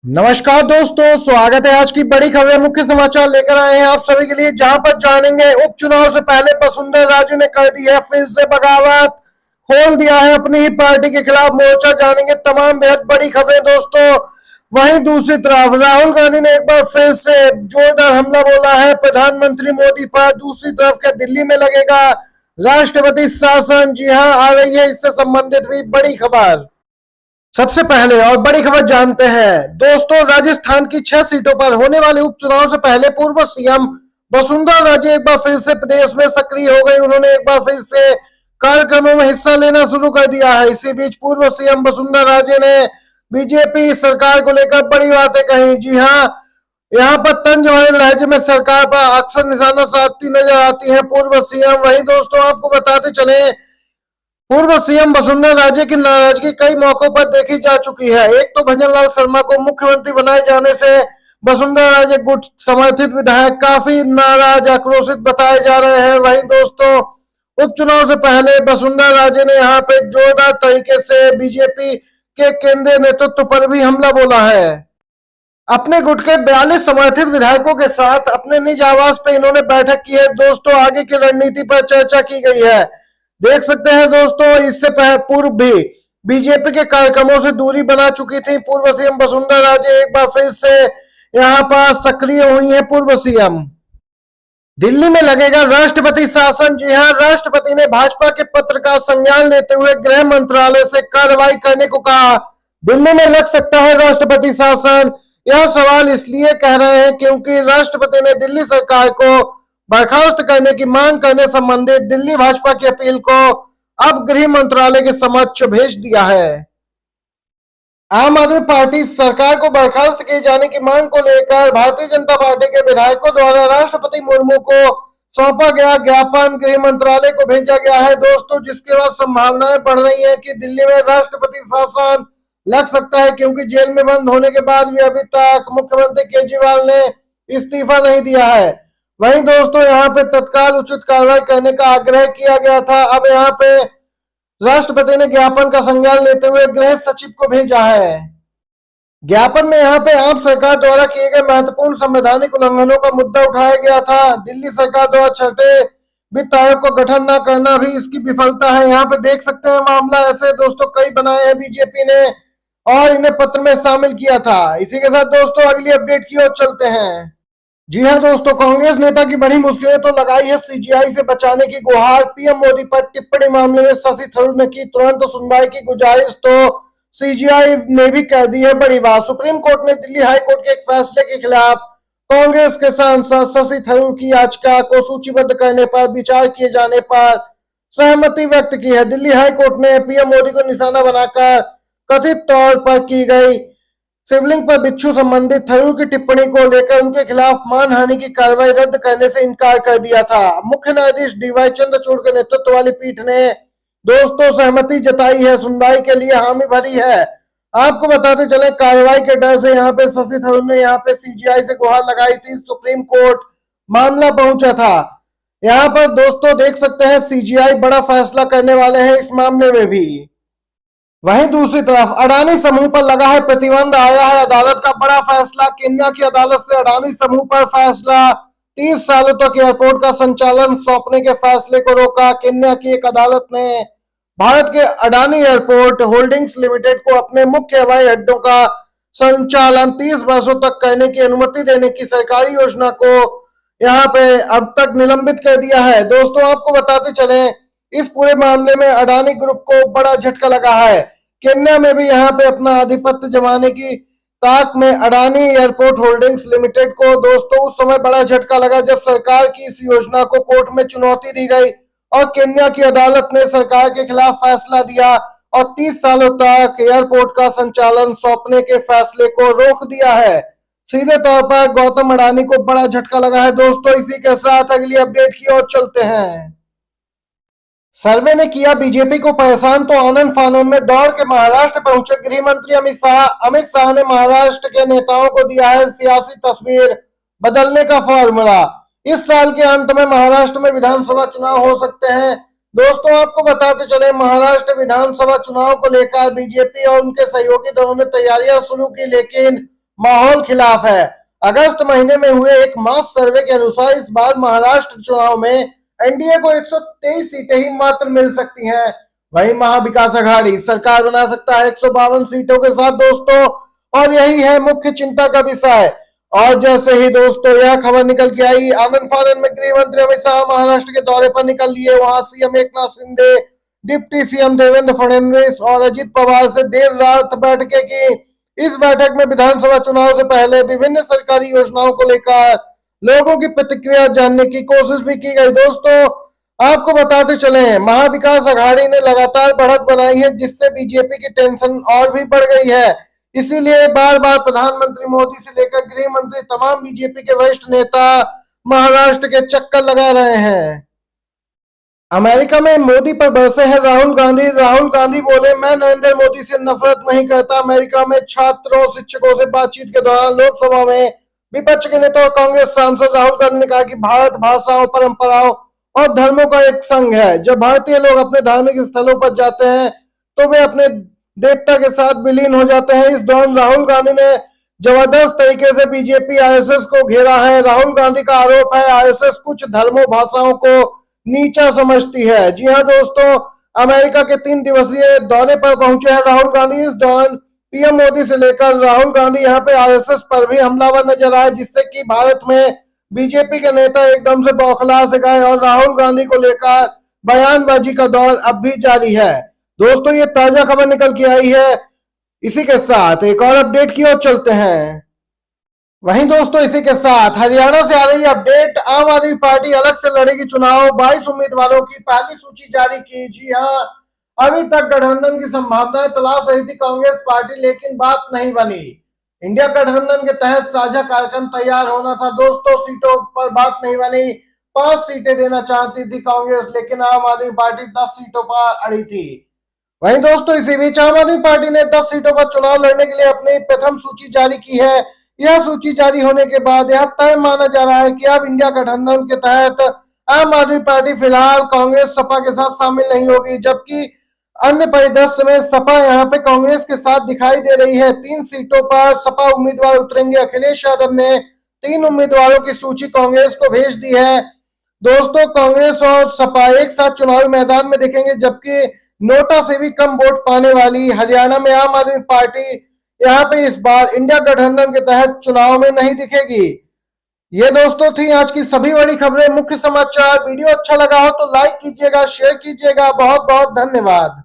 नमस्कार दोस्तों, स्वागत है। आज की बड़ी खबरें मुख्य समाचार लेकर आए हैं आप सभी के लिए, जहां पर जानेंगे उपचुनाव से पहले वसुंधरा राजे ने कर दी है फिर से बगावत, खोल दिया है अपनी ही पार्टी के खिलाफ मोर्चा। जानेंगे तमाम बेहद बड़ी खबरें दोस्तों। वहीं दूसरी तरफ राहुल गांधी ने एक बार फिर से जोरदार हमला बोला है प्रधानमंत्री मोदी पर। दूसरी तरफ क्या दिल्ली में लगेगा राष्ट्रपति शासन? जी हां, आ रही है इससे संबंधित भी बड़ी खबर। सबसे पहले और बड़ी खबर जानते हैं दोस्तों, राजस्थान की 6 सीटों पर होने वाले उपचुनाव से पहले पूर्व सीएम वसुंधरा राजे एक बार फिर से प्रदेश में सक्रिय हो गई। उन्होंने एक बार फिर से कार्यक्रमों में हिस्सा लेना शुरू कर दिया है। इसी बीच पूर्व सीएम वसुंधरा राजे ने बीजेपी सरकार को लेकर बड़ी बातें कही। जी हाँ, यहाँ पर तंज भरे लहजे में सरकार पर अक्सर निशाना साधती नजर आती है पूर्व सीएम। वही दोस्तों आपको बताते चले, पूर्व सीएम वसुंधरा राजे की नाराजगी कई मौकों पर देखी जा चुकी है। एक तो भजनलाल शर्मा को मुख्यमंत्री बनाए जाने से वसुंधरा राजे गुट समर्थित विधायक काफी नाराज आक्रोशित बताए जा रहे हैं। वहीं दोस्तों उपचुनाव से पहले वसुंधरा राजे ने यहाँ पे जोरदार तरीके से बीजेपी के केंद्रीय नेतृत्व पर भी हमला बोला है। अपने गुट के 42 समर्थित विधायकों के साथ अपने निज आवास पे इन्होंने बैठक की है। दोस्तों आगे की रणनीति पर चर्चा की गई है। देख सकते हैं दोस्तों, इससे पूर्व भी बीजेपी के कार्यक्रमों से दूरी बना चुकी थी पूर्व सीएम वसुंधरा राजे। एक बार फिर से यहाँ पर सक्रिय हुई है पूर्व सीएम। दिल्ली में लगेगा राष्ट्रपति शासन। जी हां, राष्ट्रपति ने भाजपा के पत्र का संज्ञान लेते हुए गृह मंत्रालय से कार्रवाई करने को कहा। दिल्ली में लग सकता है राष्ट्रपति शासन। यह सवाल इसलिए कह रहे हैं क्योंकि राष्ट्रपति ने दिल्ली सरकार को बर्खास्त करने की मांग करने संबंधित दिल्ली भाजपा की अपील को अब गृह मंत्रालय के समक्ष भेज दिया है। आम आदमी पार्टी सरकार को बर्खास्त किए जाने की मांग को लेकर भारतीय जनता पार्टी के विधायकों द्वारा राष्ट्रपति मुर्मू को सौंपा गया ज्ञापन गृह मंत्रालय को भेजा गया है दोस्तों, जिसके बाद संभावनाएं बढ़ रही है कि दिल्ली में राष्ट्रपति शासन लग सकता है, क्योंकि जेल में बंद होने के बाद भी अभी तक मुख्यमंत्री केजरीवाल ने इस्तीफा नहीं दिया है। वहीं दोस्तों यहाँ पे तत्काल उचित कार्रवाई करने का आग्रह किया गया था। अब यहाँ पे राष्ट्रपति ने ज्ञापन का संज्ञान लेते हुए गृह सचिव को भेजा है। ज्ञापन में यहाँ पे आप सरकार द्वारा किए गए महत्वपूर्ण संवैधानिक उल्लंघनों का मुद्दा उठाया गया था। दिल्ली सरकार द्वारा छठे वित्त आयोग का गठन न करना भी इसकी विफलता है। यहाँ पे देख सकते हैं मामला ऐसे दोस्तों कई बनाए हैं बीजेपी ने और इन्हें पत्र में शामिल किया था। इसी के साथ दोस्तों अगली अपडेट की ओर चलते हैं। जी हाँ दोस्तों, कांग्रेस नेता की बड़ी मुश्किलें तो लगाई है सीजीआई से बचाने की गुहार। पीएम मोदी पर टिप्पणी मामले में शशि थरूर ने की तुरंत सुनवाई की गुजारिश, तो सीजीआई ने भी कह दी है बड़ी बात। सुप्रीम कोर्ट ने दिल्ली हाई कोर्ट के एक फैसले के खिलाफ कांग्रेस के सांसद शशि थरूर की याचिका को सूचीबद्ध करने पर विचार किए जाने पर सहमति व्यक्त की है। दिल्ली हाई कोर्ट ने पीएम मोदी को निशाना बनाकर कथित तौर पर की गई शिवलिंग पर बिच्छू संबंधित थरूर की टिप्पणी को लेकर उनके खिलाफ मानहानि की कार्रवाई रद्द करने से इनकार कर दिया था। मुख्य न्यायाधीश डीवाई चंद्रचूड़ के नेतृत्व वाली पीठ ने दोस्तों सहमति जताई है, सुनवाई के लिए हामी भरी है। आपको बताते चले कार्रवाई के डर से यहाँ पे शशि थरूर ने यहाँ पे सीजीआई से गुहार लगाई थी। सुप्रीम कोर्ट मामला पहुंचा था। यहाँ पर दोस्तों देख सकते हैं सीजीआई बड़ा फैसला करने वाले हैं इस मामले में भी। वहीं दूसरी तरफ अडानी समूह पर लगा है प्रतिबंध। आया है अदालत का बड़ा फैसला। केन्या की अदालत से अडानी समूह पर फैसला। 30 सालों तक एयरपोर्ट का संचालन सौंपने के फैसले को रोका। केन्या की एक अदालत ने भारत के अडानी एयरपोर्ट होल्डिंग्स लिमिटेड को अपने मुख्य हवाई अड्डों का संचालन 30 वर्षों तक करने की अनुमति देने की सरकारी योजना को यहाँ पे अब तक निलंबित कर दिया है। दोस्तों आपको बताते चले इस पूरे मामले में अडानी ग्रुप को बड़ा झटका लगा है। केन्या में भी यहाँ पे अपना आधिपत्य जमाने की ताक में अडानी एयरपोर्ट होल्डिंग्स लिमिटेड को दोस्तों उस समय बड़ा झटका लगा जब सरकार की इस योजना को कोर्ट में चुनौती दी गई और केन्या की अदालत ने सरकार के खिलाफ फैसला दिया और 30 सालों तक एयरपोर्ट का संचालन सौंपने के फैसले को रोक दिया है। सीधे तौर पर गौतम अडानी को बड़ा झटका लगा है दोस्तों। इसी के साथ अगली अपडेट की ओर चलते हैं। सर्वे ने किया बीजेपी को परेशान, तो आनंद फानन में दौड़ के महाराष्ट्र पहुंचे गृह मंत्री अमित शाह। अमित शाह ने महाराष्ट्र के नेताओं को दिया है सियासी तस्वीर बदलने का फॉर्मूला। इस साल के अंत में महाराष्ट्र में विधानसभा चुनाव हो सकते हैं। दोस्तों आपको बताते चले महाराष्ट्र विधानसभा चुनाव को लेकर बीजेपी और उनके सहयोगी दलों ने तैयारियां शुरू की, लेकिन माहौल खिलाफ है। अगस्त महीने में हुए एक मास सर्वे के अनुसार इस बार महाराष्ट्र चुनाव में एनडीए को 123 सीटें ही मात्र मिल सकती हैं। वहीं महाविकास आघाड़ी सरकार बना सकता है 152 सीटों के साथ दोस्तों, और यही है मुख्य चिंता का विषय। और जैसे ही दोस्तों यह खबर निकल के आई, आनंद फानंद में गृह मंत्री अमित शाह महाराष्ट्र के दौरे पर निकल लिए। वहां CM Eknath Shinde, deputy CM Devendra Fadnavis और अजित पवार से देर रात बैठकें की। इस बैठक में विधानसभा चुनाव से पहले विभिन्न सरकारी योजनाओं को लेकर लोगों की प्रतिक्रिया जानने की कोशिश भी की गई। दोस्तों आपको बताते चले, महाविकास आघाड़ी ने लगातार बढ़त बनाई है, जिससे बीजेपी की टेंशन और भी बढ़ गई है। इसीलिए बार बार प्रधानमंत्री मोदी से लेकर गृह मंत्री तमाम बीजेपी के वरिष्ठ नेता महाराष्ट्र के चक्कर लगा रहे हैं। अमेरिका में मोदी पर बरसे हैं राहुल गांधी। राहुल गांधी बोले, मैं नरेंद्र मोदी से नफरत नहीं करता। अमेरिका में छात्रों शिक्षकों से बातचीत के दौरान लोकसभा में विपक्ष के नेता और कांग्रेस सांसद राहुल गांधी ने कहा कि भारत भाषाओं, परंपराओं और धर्मों का एक संघ है। जब भारतीय लोग अपने धार्मिक स्थलों पर जाते हैं तो वे अपने देवता के साथ विलीन हो जाते हैं। इस दौरान राहुल गांधी ने जबरदस्त तरीके से बीजेपी आरएसएस को घेरा है। राहुल गांधी का आरोप है आरएसएस कुछ धर्मों, भाषाओं को नीचा समझती है। जी हाँ दोस्तों, अमेरिका के 3 दिवसीय दौरे पर पहुंचे हैं राहुल गांधी। इस दौरान पीएम मोदी से लेकर राहुल गांधी यहाँ पे आरएसएस पर भी हमलावर नजर आए, जिससे कि भारत में बीजेपी के नेता एकदम से बौखला से गए और राहुल गांधी को लेकर बयानबाजी का दौर अब भी जारी है। दोस्तों ये ताजा खबर निकल के आई है। इसी के साथ एक और अपडेट की ओर चलते हैं। वहीं दोस्तों इसी के साथ हरियाणा से आ रही अपडेट, आम आदमी पार्टी अलग से लड़ेगी चुनाव। 22 उम्मीदवारों की पहली सूची जारी की। जी हाँ, अभी तक गठबंधन की संभावनाएं तलाश रही थी कांग्रेस पार्टी, लेकिन बात नहीं बनी। इंडिया गठबंधन के तहत साझा कार्यक्रम तैयार होना था दोस्तों, सीटों पर बात नहीं बनी। 5 सीटें देना चाहती थी कांग्रेस, लेकिन आम आदमी पार्टी 10 सीटों पर अड़ी थी। वहीं दोस्तों इसी बीच आम आदमी पार्टी ने 10 सीटों पर चुनाव लड़ने के लिए अपनी प्रथम सूची जारी की है। यह सूची जारी होने के बाद यह तय माना जा रहा है कि अब इंडिया गठबंधन के तहत आम आदमी पार्टी फिलहाल कांग्रेस सपा के साथ शामिल नहीं होगी, जबकि अन्य परिदृश्य में सपा यहाँ पे कांग्रेस के साथ दिखाई दे रही है। 3 सीटों पर सपा उम्मीदवार उतरेंगे। अखिलेश यादव ने 3 उम्मीदवारों की सूची कांग्रेस को भेज दी है। दोस्तों कांग्रेस और सपा एक साथ चुनावी मैदान में दिखेंगे, जबकि नोटा से भी कम वोट पाने वाली हरियाणा में आम आदमी पार्टी यहाँ पे इस बार इंडिया गठबंधन के तहत चुनाव में नहीं दिखेगी। ये दोस्तों थी आज की सभी बड़ी खबरें, मुख्य समाचार। वीडियो अच्छा लगा हो तो लाइक कीजिएगा, शेयर कीजिएगा। बहुत बहुत धन्यवाद।